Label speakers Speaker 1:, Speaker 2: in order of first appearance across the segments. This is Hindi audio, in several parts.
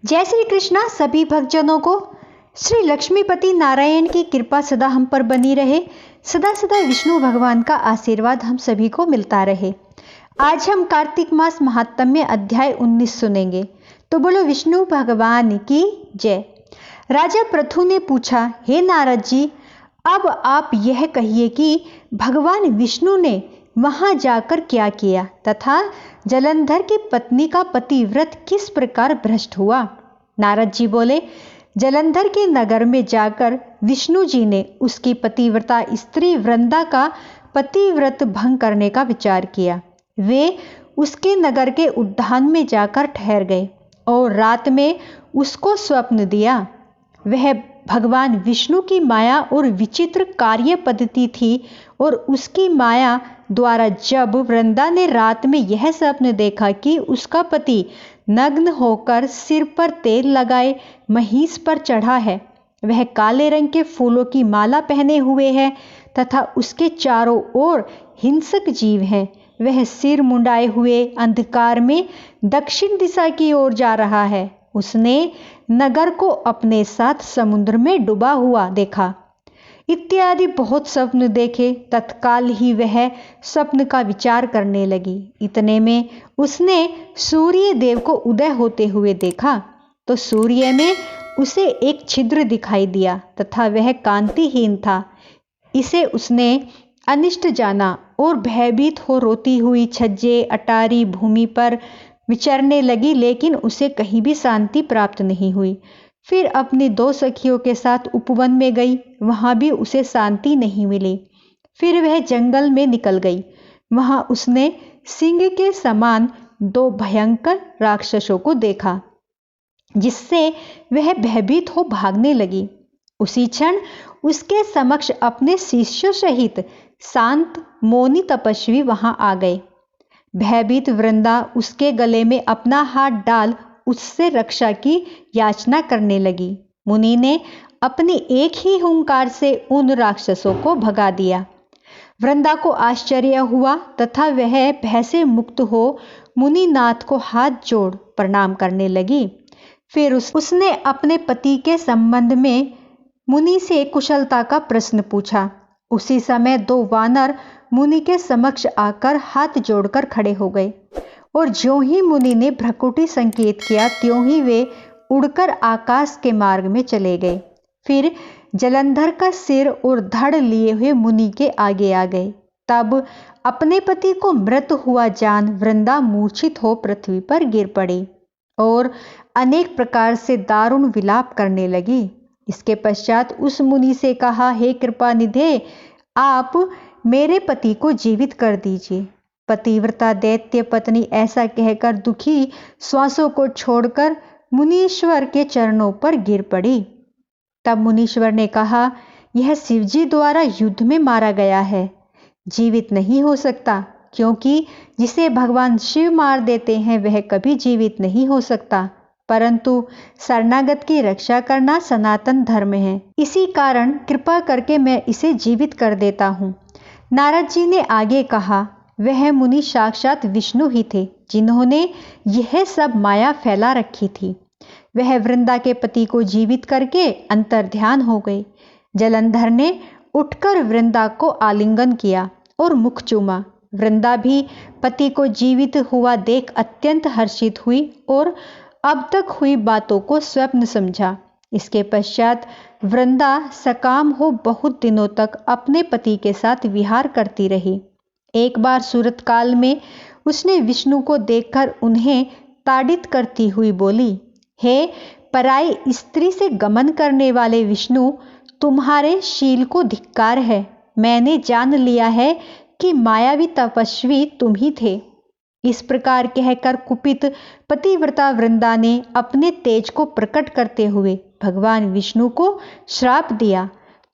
Speaker 1: जय श्री कृष्णा सभी भक्तजनों को। श्री लक्ष्मीपति नारायण की कृपा सदा हम पर बनी रहे। सदा सदा विष्णु भगवान का आशीर्वाद हम सभी को मिलता रहे। आज हम कार्तिक मास महात्म्य अध्याय 19 सुनेंगे। तो बोलो विष्णु भगवान की जय। राजा पृथु ने पूछा, हे नारद जी, अब आप यह कहिए कि भगवान विष्णु ने वहां जाकर क्या किया तथा जलंधर की पत्नी का पतिव्रत किस प्रकार भ्रष्ट हुआ। नारद जी बोले, जलंधर के नगर में जाकर विष्णु जी ने उसकी पतिव्रता स्त्री वृंदा का पतिव्रत भंग करने का विचार किया। वे उसके नगर के उद्यान में जाकर ठहर गए और रात में उसको स्वप्न दिया। वह भगवान विष्णु की माया और विचित्र कार्य पद्धति थी और उसकी माया द्वारा जब वृंदा ने रात में यह स्वप्न देखा कि उसका पति नग्न होकर सिर पर तेल लगाए महिष पर चढ़ा है, वह काले रंग के फूलों की माला पहने हुए है तथा उसके चारों ओर हिंसक जीव हैं, वह सिर मुंडाए हुए अंधकार में दक्षिण दिशा की ओर जा रहा है, उसने नगर को अपने साथ समुद्र में डूबा हुआ देखा इत्यादि बहुत स्वप्न देखे। तत्काल ही वह स्वप्न का विचार करने लगी। इतने में उसने सूर्य देव को उदय होते हुए देखा तो सूर्य में उसे एक छिद्र दिखाई दिया तथा वह कांतिहीन था। इसे उसने अनिष्ट जाना और भयभीत हो रोती हुई छज्जे अटारी भूमि पर विचरने लगी, लेकिन उसे कहीं भी शांति प्राप्त नहीं हुई। फिर अपनी दो सखियों के साथ उपवन में गई, वहां भी उसे शांति नहीं मिली। फिर वह जंगल में निकल गई। वहां उसने सिंह के समान दो भयंकर राक्षसों को देखा, जिससे वह भयभीत हो भागने लगी। उसी क्षण उसके समक्ष अपने शिष्यों सहित शांत मौनी तपस्वी वहां आ गए। भयभीत वृंदा उसके गले में अपना हाथ डाल उससे रक्षा की याचना करने लगी। मुनि ने अपनी एक ही हुंकार से उन राक्षसों को भगा दिया। वृंदा को आश्चर्य हुआ तथा वह भय से मुक्त हो मुनिनाथ को हाथ जोड़ प्रणाम करने लगी। फिर उसने अपने पति के संबंध में मुनि से कुशलता का प्रश्न पूछा। उसी समय दो वानर मुनि के समक्ष आकर हाथ जोड़कर खड़े हो गए और ज्यों ही मुनि ने भ्रकुटी संकेत किया त्यों ही वे उड़कर आकाश के मार्ग में चले गए। फिर जलंधर का सिर और धड़ लिए हुए मुनि के आगे आ गए। तब अपने पति को मृत हुआ जान वृंदा मूर्छित हो पृथ्वी पर गिर पड़ी और अनेक प्रकार से दारुण विलाप करने लगी। इसके पश्चात उस मुनि से कहा, हे कृपा निधे, आप मेरे पति को जीवित कर दीजिए। पतिव्रता दैत्य पत्नी ऐसा कहकर दुखी श्वासों को छोड़कर मुनीश्वर के चरणों पर गिर पड़ी। तब मुनीश्वर ने कहा, यह शिवजी द्वारा युद्ध में मारा गया है, जीवित नहीं हो सकता, क्योंकि जिसे भगवान शिव मार देते हैं वह कभी जीवित नहीं हो सकता। परंतु शरणागत की रक्षा करना सनातन धर्म है, इसी कारण कृपा करके मैं इसे जीवित कर देता हूँ। नारद जी ने आगे कहा, वह मुनि साक्षात विष्णु ही थे, जिन्होंने यह सब माया फैला रखी थी। वह वृंदा के पति को जीवित करके अंतर्ध्यान हो गए। जलंधर ने उठकर वृंदा को आलिंगन किया और मुख चूमा। वृंदा भी पति को जीवित हुआ देख अत्यंत हर्षित हुई और अब तक हुई बातों को स्वप्न समझा। इसके पश्चात वृंदा सकाम हो बहुत दिनों तक अपने पति के साथ विहार करती रही। एक बार सूरत काल में उसने विष्णु को देखकर उन्हें ताड़ित करती हुई बोली, हे पराई स्त्री से गमन करने वाले विष्णु, तुम्हारे शील को धिक्कार है। मैंने जान लिया है कि मायावी तपस्वी तुम ही थे। इस प्रकार कहकर कुपित पतिव्रता वृंदा ने अपने तेज को प्रकट करते हुए भगवान विष्णु को श्राप दिया,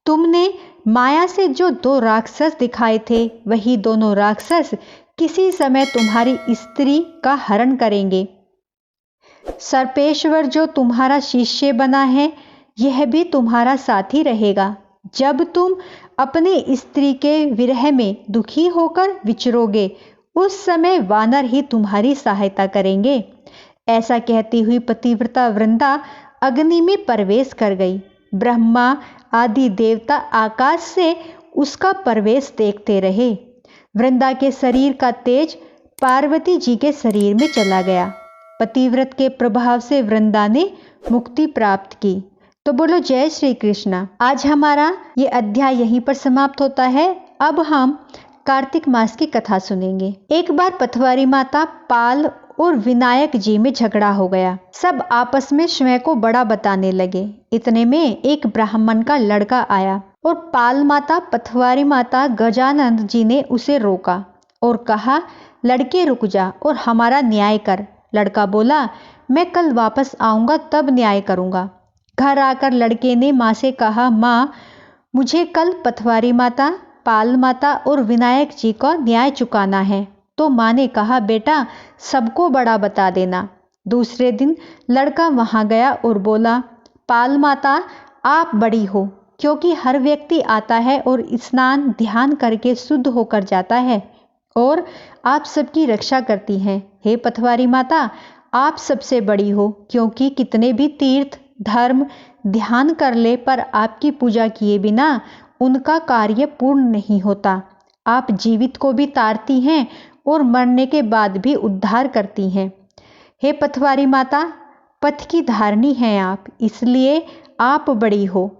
Speaker 1: तुमने माया से जो दो राक्षस दिखाए थे वही दोनों राक्षस किसी समय तुम्हारी स्त्री का हरण करेंगे। सर्पेश्वर जो तुम्हारा शिष्य बना है यह भी तुम्हारा साथी रहेगा। जब तुम अपनी स्त्री के विरह में दुखी होकर विचरोगे उस समय वानर ही तुम्हारी सहायता करेंगे। ऐसा कहती हुई पतिव्रता वृंदा अग्नि में प्रवेश कर गई। ब्रह्मा आदि देवता आकाश से उसका प्रवेश देखते रहे। वृंदा के शरीर का तेज पार्वती जी के शरीर में चला गया। पतिव्रत के प्रभाव से वृंदा ने मुक्ति प्राप्त की। तो बोलो जय श्री कृष्णा। आज हमारा ये अध्याय यहीं पर समाप्त होता है। अब हम कार्तिक मास की कथा सुनेंगे। एक बार पथवारी माता पाल और विनायक जी में झगड़ा हो गया। सब आपस में स्वयं को बड़ा बताने लगे। इतने में एक ब्राह्मण का लड़का आया और पाल माता पथवारी माता गजानंद जी ने उसे रोका और कहा, लड़के रुक जा और हमारा न्याय कर। लड़का बोला, मैं कल वापस आऊंगा तब न्याय करूंगा। घर आकर लड़के ने माँ से कहा, माँ मुझे कल पथवारी माता, पाल माता और विनायक जी का न्याय चुकाना है। तो माँ ने कहा, बेटा सबको बड़ा बता देना। दूसरे दिन लड़का वहां गया और बोला, पाल माता आप बड़ी हो, क्योंकि हर व्यक्ति आता है और स्नान ध्यान करके शुद्ध होकर जाता है और आप सबकी रक्षा करती हैं। हे पथवारी माता आप सबसे बड़ी हो, क्योंकि कितने भी तीर्थ धर्म ध्यान कर ले पर आपकी पूजा किए बिना उनका कार्य पूर्ण नहीं होता। आप जीवित को भी तारती हैं और मरने के बाद भी उद्धार करती हैं। हे पथवारी माता पथ की धारणी हैं आप, इसलिए आप बड़ी हो।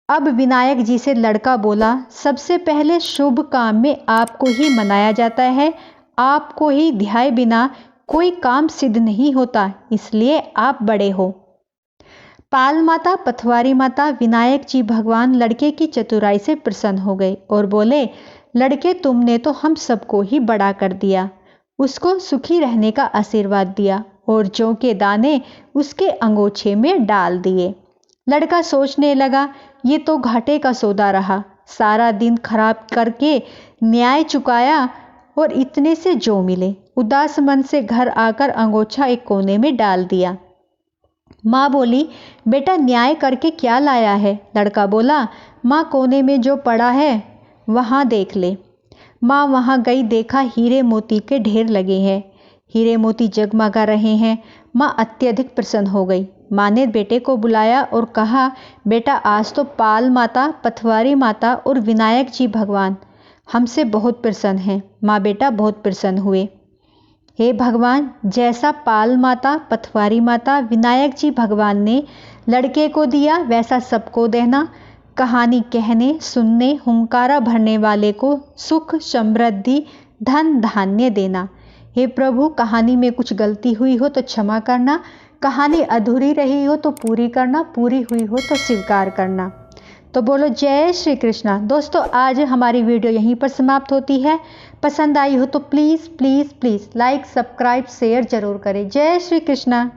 Speaker 1: अब विनायक जी से लड़का बोला, सबसे पहले शुभ काम में आपको ही मनाया जाता है। आपको ही ध्याए बिना कोई काम सिद्ध नहीं होता, इसलिए आप बड़े हो। पाल माता पथवारी माता विनायक जी भगवान लड़के की चतुराई से प्रसन्न हो गए और बोले, लड़के तुमने तो हम सबको ही बड़ा कर दिया। उसको सुखी रहने का आशीर्वाद दिया और जौ के दाने उसके अंगोछे में डाल दिए। लड़का सोचने लगा, ये तो घाटे का सौदा रहा। सारा दिन खराब करके न्याय चुकाया और इतने से जो मिले। उदास मन से घर आकर अंगोछा एक कोने में डाल दिया। माँ बोली, बेटा न्याय करके क्या लाया है? लड़का बोला, माँ कोने में जो पड़ा है वहाँ देख ले। माँ वहाँ गई, देखा हीरे मोती के ढेर लगे हैं। हीरे मोती जगमगा रहे हैं। माँ अत्यधिक प्रसन्न हो गई। माँ ने बेटे को बुलाया और कहा, बेटा आज तो पाल माता पथवारी माता और विनायक जी भगवान हमसे बहुत प्रसन्न हैं। माँ बेटा बहुत प्रसन्न हुए। हे भगवान, जैसा पाल माता पथवारी माता विनायक जी भगवान ने लड़के को दिया वैसा सबको देना। कहानी कहने सुनने हुंकारा भरने वाले को सुख समृद्धि धन धान्य देना। हे प्रभु, कहानी में कुछ गलती हुई हो तो क्षमा करना। कहानी अधूरी रही हो तो पूरी करना। पूरी हुई हो तो स्वीकार करना। तो बोलो जय श्री कृष्णा। दोस्तों आज हमारी वीडियो यहीं पर समाप्त होती है। पसंद आई हो तो please please please like subscribe share जरूर करें। जय श्री कृष्णा।